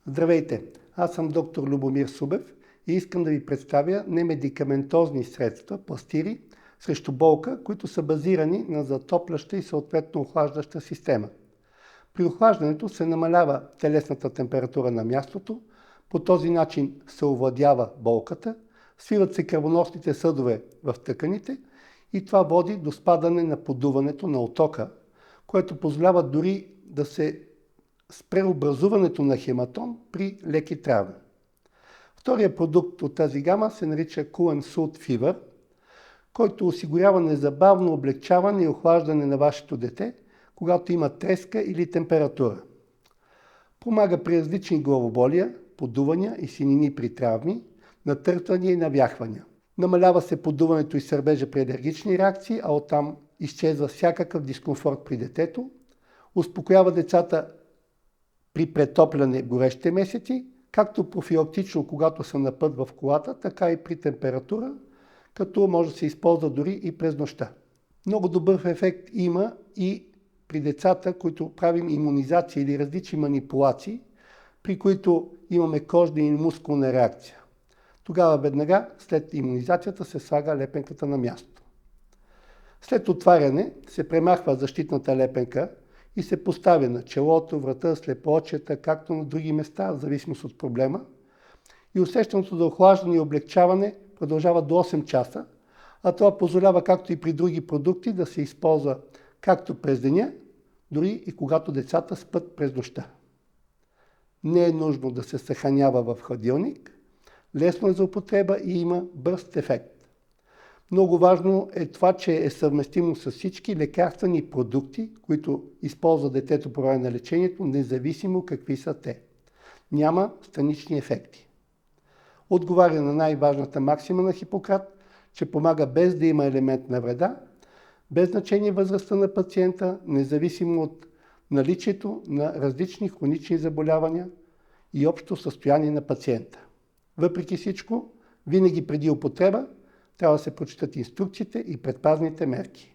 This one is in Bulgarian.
Здравейте, аз съм доктор Любомир Субев и искам да ви представя немедикаментозни средства, пластири срещу болка, които са базирани на затопляща и съответно охлаждаща система. При охлаждането се намалява телесната температура на мястото, по този начин се овладява болката, свиват се кръвоносните съдове в тъканите и това води до спадане на подуването на оттока, което позволява дори да се спре образуването на хематом при леки травми. Вторият продукт от тази гама се нарича Cool & Sooth Fever, който осигурява незабавно облегчаване и охлаждане на вашето дете, когато има треска или температура. Помага при различни главоболия, подувания и синини при травми, натъртвания и навяхвания. Намалява се подуването и сърбежа при алергични реакции, а оттам изчезва всякакъв дискомфорт при детето. Успокоява децата при претопляне в горещите месеци, както профилактично, когато са на път в колата, така и при температура, като може да се използва дори и през нощта. Много добър ефект има и при децата, които правим имунизация или различни манипулации, при които имаме кожна и мускулна реакция. Тогава веднага след имунизацията се слага лепенката на място. След отваряне се премахва защитната лепенка и се поставя на челото, врата, слепоочията, както на други места, в зависимост от проблема. И усещането за охлаждане и облегчаване продължава до 8 часа, а това позволява, както и при други продукти, да се използва както през деня, дори и когато децата спят през нощта. Не е нужно да се съхранява в хладилник, лесно е за употреба и има бърз ефект. Много важно е това, че е съвместимо с всички лекарствени продукти, които използва детето по време на лечението, независимо какви са те. Няма странични ефекти. Отговаря на най-важната максима на Хипократ, че помага без да има елемент на вреда, без значение възрастта на пациента, независимо от наличието на различни хронични заболявания и общо състояние на пациента. Въпреки всичко, винаги преди употреба трябва да се прочитат инструкциите и предпазните мерки.